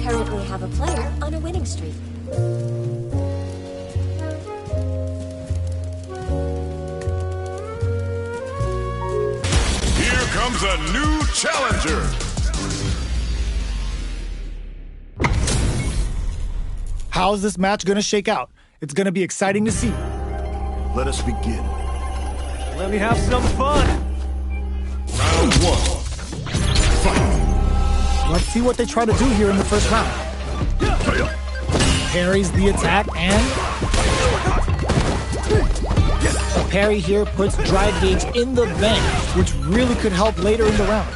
currently have a player on a winning streak. Here comes a new challenger. How's this match gonna shake out? It's gonna be exciting to see. Let us begin. Let me have some fun. Round one. Fight. Let's see what they try to do here in the first round. Parries the attack and a parry here puts Drive Gauge in the bank, which really could help later in the round.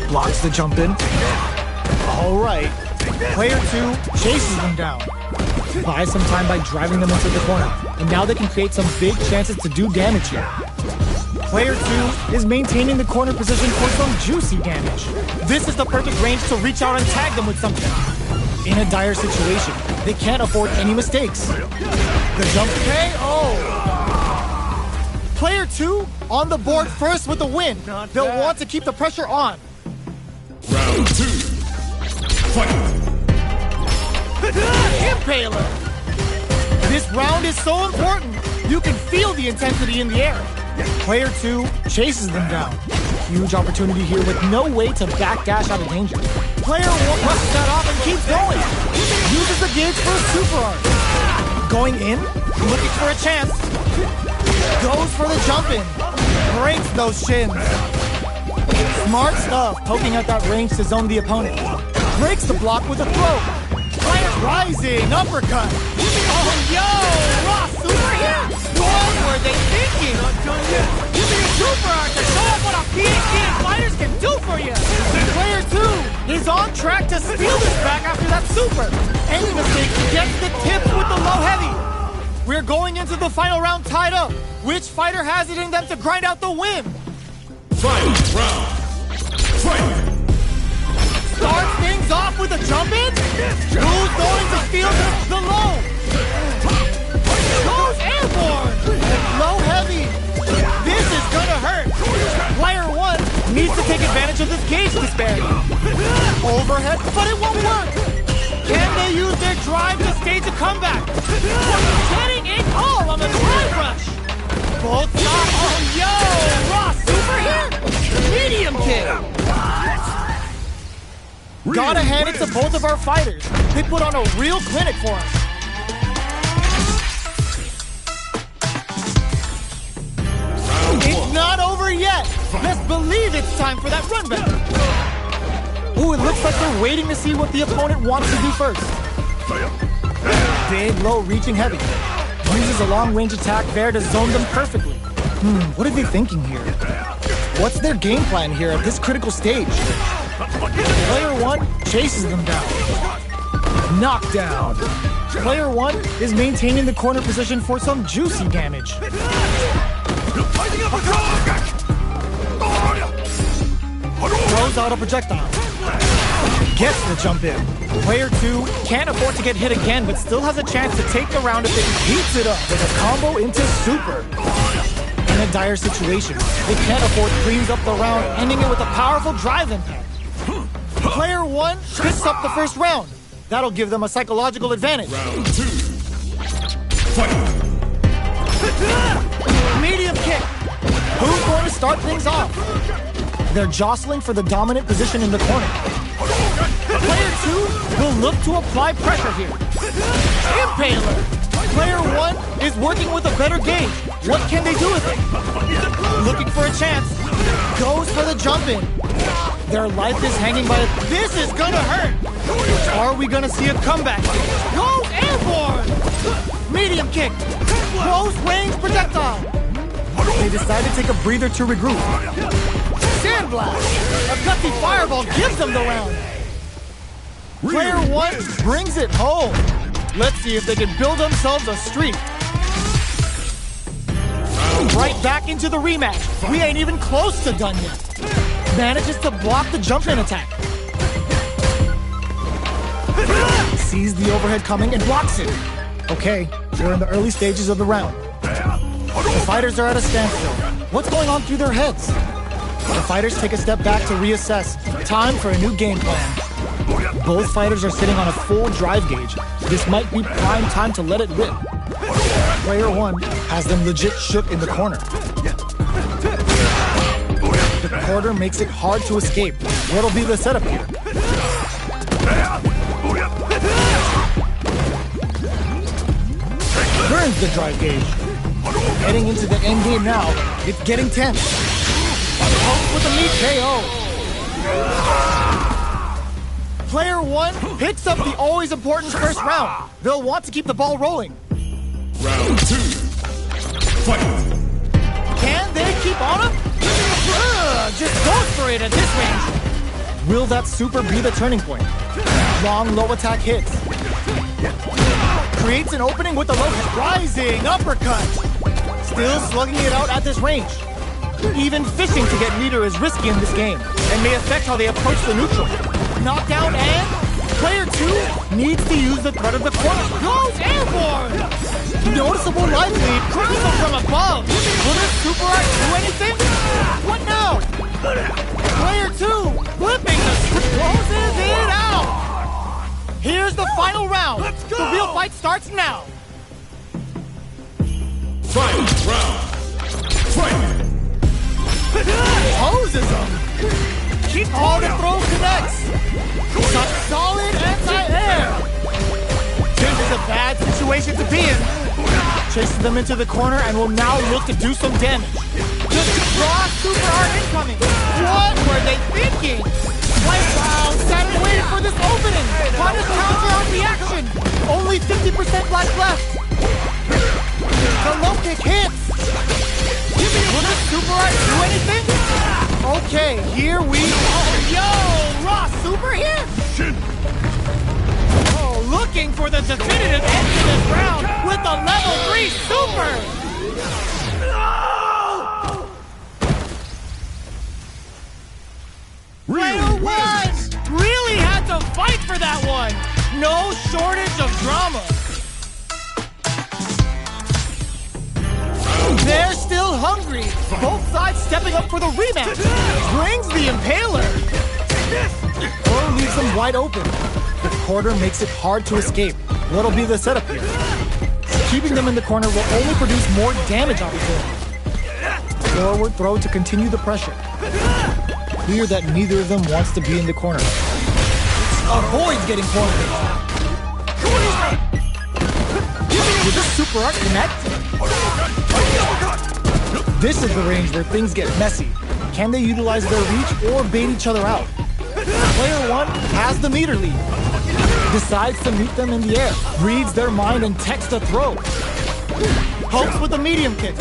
Blocks the jump in. All right. Player 2 chases them down. Buys some time by driving them into the corner. And now they can create some big chances to do damage here. Player 2 is maintaining the corner position for some juicy damage. This is the perfect range to reach out and tag them with something. In a dire situation, they can't afford any mistakes. The jump KO! Player 2 on the board first with the win. They'll want to keep the pressure on. Round 2. Fight. Impaler! This round is so important. You can feel the intensity in the air. Player 2 chases them down. Huge opportunity here with no way to backdash out of danger. Player 1 brushes that off and keeps going. Uses the gauge for a super art. Going in, looking for a chance. Goes for the jump in. Breaks those shins. Smart stuff, poking at that range to zone the opponent. Breaks the block with a throw. Rising uppercut. Oh, yo! Raw super hit! What were they thinking? Super art to show up what a PhD and fighters can do for you. Player 2 is on track to steal this back after that super. Any mistake gets the tips with the low heavy. We're going into the final round tied up. Which fighter has it in them to grind out the win? Final round. Fight. Starts things off with a jump in. Who's going to steal the low? Goes airborne. Low heavy. This is gonna hurt. Player 1 needs to take advantage of this gauge disparity. Overhead, but it won't work. Can they use their drive to stage a comeback? Getting it all on the drive rush. Both sides. Oh, yo! Raw super hit. Medium kick. Gotta hand it to both of our fighters. They put on a real clinic for us. It's not over yet. Let's believe it's time for that run back. Ooh, it looks like they're waiting to see what the opponent wants to do first. Big, low, reaching heavy. Uses a long-range attack there to zone them perfectly. What are they thinking here? What's their game plan here at this critical stage? Player 1 chases them down. Knockdown. Player 1 is maintaining the corner position for some juicy damage. Throws out a projectile. Gets the jump in. Player 2 can't afford to get hit again, but still has a chance to take the round if it heats it up with a combo into super. In a dire situation, they can't afford to freeze up the round, ending it with a powerful drive impact. Player 1 picks up the first round. That'll give them a psychological advantage. Round 2. Fight. Medium kick. Who's going to start things off? They're jostling for the dominant position in the corner. Player 2 will look to apply pressure here. Impaler. Player 1 is working with a better gauge. What can they do with it? Looking for a chance. Goes for the jump in. Their life is hanging by a... This is gonna hurt! Are we gonna see a comeback? Goes airborne! Medium kick! Close range projectile! They decide to take a breather to regroup. Sandblast! A gutsy fireball gives them the round! Player 1 brings it home! Let's see if they can build themselves a streak. Right back into the rematch. We ain't even close to done yet. Manages to block the jump-in attack. Sees the overhead coming and blocks it. Okay, we're in the early stages of the round. The fighters are at a standstill. What's going on through their heads? The fighters take a step back to reassess. Time for a new game plan. Both fighters are sitting on a full drive gauge. This might be prime time to let it rip. Player 1 has them legit shook in the corner. The quarter makes it hard to escape. What'll be the setup here? Burns the drive gauge. Heading into the end game now. It's getting tense. Hulk with a meat KO. Player 1 picks up the always important first round. They'll want to keep the ball rolling. Round 2. Fight! Can they keep on him? Just goes for it at this range. Will that super be the turning point? Long low attack hits. Creates an opening with the low hit. Rising uppercut. Still slugging it out at this range. Even fishing to get meter is risky in this game and may affect how they approach the neutral. Knockdown and player 2 needs to use the threat of the corner. Goes airborne! Noticeable life lead. Crowns him from above. Will this super art do anything? What now? Player 2 flipping the closes it out. Here's the final round. The real fight starts now. Final round. Fight! Poses him. Keep all the throw connects. Such solid anti-air. This is a bad situation to be in. Chases them into the corner and will now look to do some damage. Just raw super art incoming. What were they thinking? Wow, sat and waited for this opening. Got his counter on the action. Only 50% life left. The low kick hits. Will this super art do anything? Okay, here we go. Yo, raw super hit. Oh, looking for the definitive end to this round with the level 3 super. Player 1 really had to fight for that one. No shortage of drama. They're still hungry. Both sides stepping up for the rematch. Brings the Impaler. Or leaves them wide open. The quarter makes it hard to escape. What'll be the setup here? Keeping them in the corner will only produce more damage opportunities. Forward throw to continue the pressure. Clear that neither of them wants to be in the corner. Avoids getting cornered. Will this super art connect? This is the range where things get messy. Can they utilize their reach or bait each other out? Player 1 has the meter lead. Decides to meet them in the air. Reads their mind and techs the throw. Hopes with a medium kick.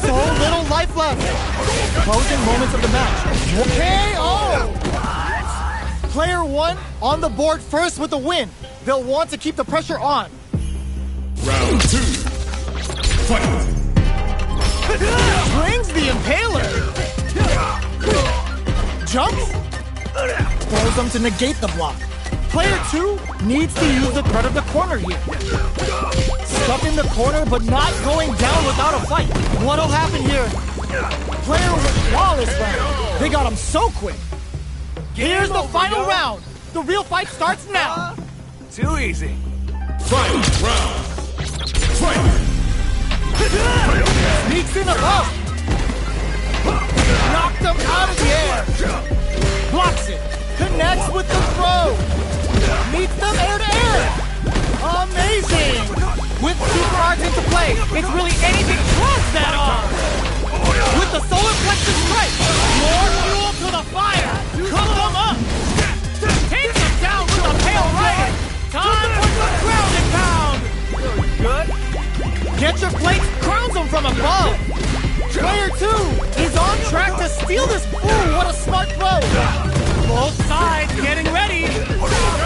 So little life left. Closing moments of the match. KO! Player 1 on the board first with the win. They'll want to keep the pressure on. Round 2. Fight! Brings the Impaler. Jumps. Throws them to negate the block. Player 2 needs to use the threat of the corner here. Stuck in the corner, but not going down without a fight. What'll happen here? Player with flawless round. They got him so quick. Here's the final round. The real fight starts now. Too easy. Final round. Fight! Sneaks in above. Knocked him out of the air. Blocks it. Connects with the throw. Meets them air to air. Amazing. With super arts into play, it's really anything plus that arm. With the solar plexus strike, more fuel to the fire. Cook them up. Takes them down with a pale right. Time for some ground and pound. Good. Get your plates, crowns them from above. Player 2 is on track to steal this. Ooh, what a smart throw. Both sides getting ready.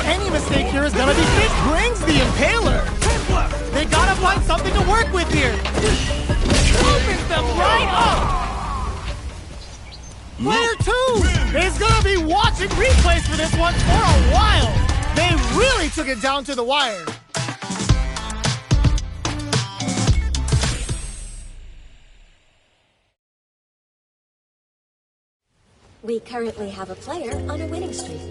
Any mistake here is gonna be fixed. Brings the Impaler. They gotta find something to work with here. Opens them right up. Player 2 is gonna be watching replays for this one for a while. They really took it down to the wire. We currently have a player on a winning streak.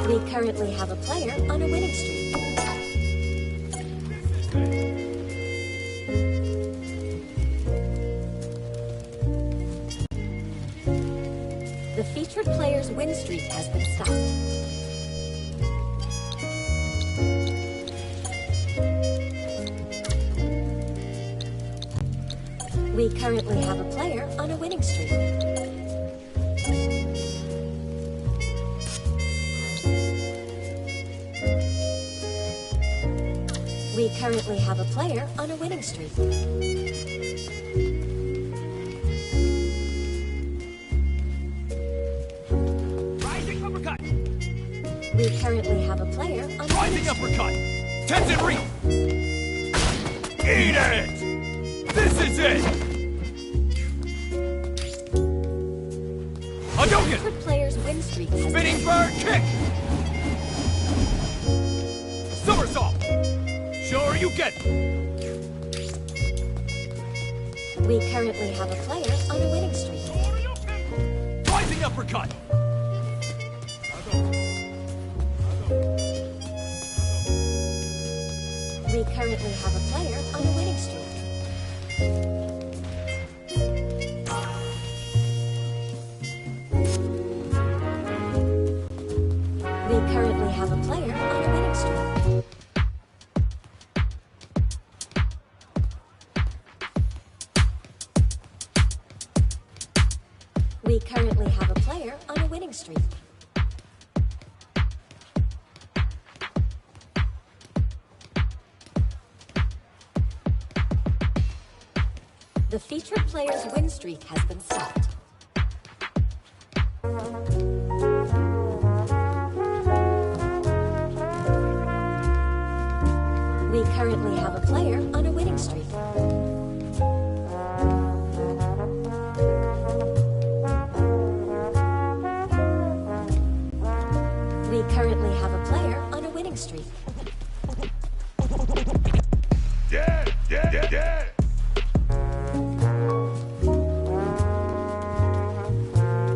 We currently have a player on a winning streak. The featured player's win streak has been stopped. We currently have a player on a winning streak. We currently have a player on a winning streak. Rising uppercut. We currently have a player on a Rising winning streak. uppercut. Tetsuri. Eat it. This is it. Hadouken. Featured player's win streak has been Spinning bird kick. Somersault. Sure you get. We currently have a player on a winning streak. Rising uppercut. We currently have a player on a winning streak. We currently have a player on a winning streak. We currently have a player on a winning streak. The featured player's win streak has been stopped. We currently have a player on a winning streak. We currently have a player on a winning streak. Yeah.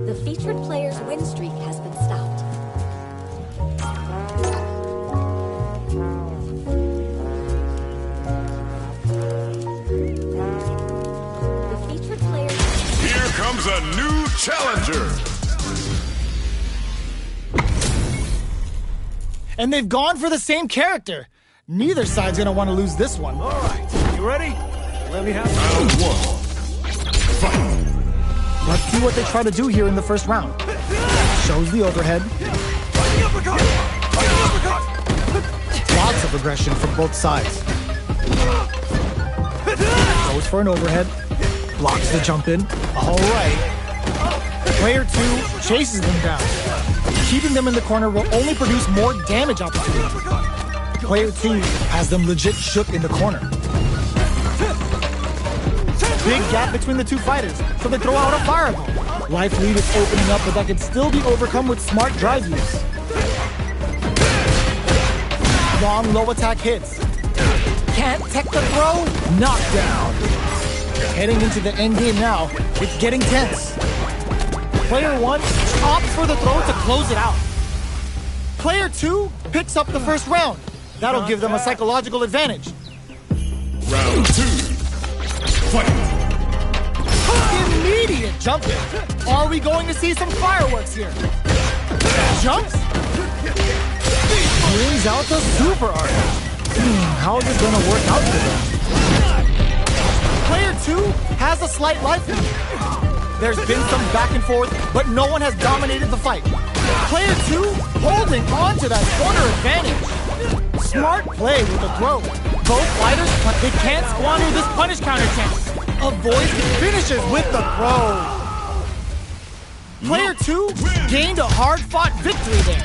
The featured player's win streak has been stopped. The featured player... Here comes a new challenger. And they've gone for the same character. Neither side's gonna want to lose this one. All right. You ready? Let me have Round one. Fight. Let's see what they try to do here in the first round. Shows the overhead. Rising uppercut. Rising uppercut. Lots of aggression from both sides. Goes for an overhead. Blocks the jump in. All right. Player 2 chases them down. Keeping them in the corner will only produce more damage opportunities. Player 2 has them legit shook in the corner. Big gap between the two fighters, so they throw out a fireball. Life lead is opening up, but that can still be overcome with smart drive use. Long low attack hits. Can't tech the throw. Knockdown. Heading into the end game now, it's getting tense. Player 1 opts for the throw to close it out. Player 2 picks up the first round. That'll give them a psychological advantage. Round two. Fight. Immediate jumping. Are we going to see some fireworks here? Jumps? Brings out the super art. How is this going to work out for them? Player 2 has a slight life lead. There's been some back and forth, but no one has dominated the fight. Player 2 holding on to that corner advantage. Smart play with the throw. Both fighters, but they can't squander this punish counter chance. Avoids finishes with the throw. Player 2 gained a hard-fought victory there.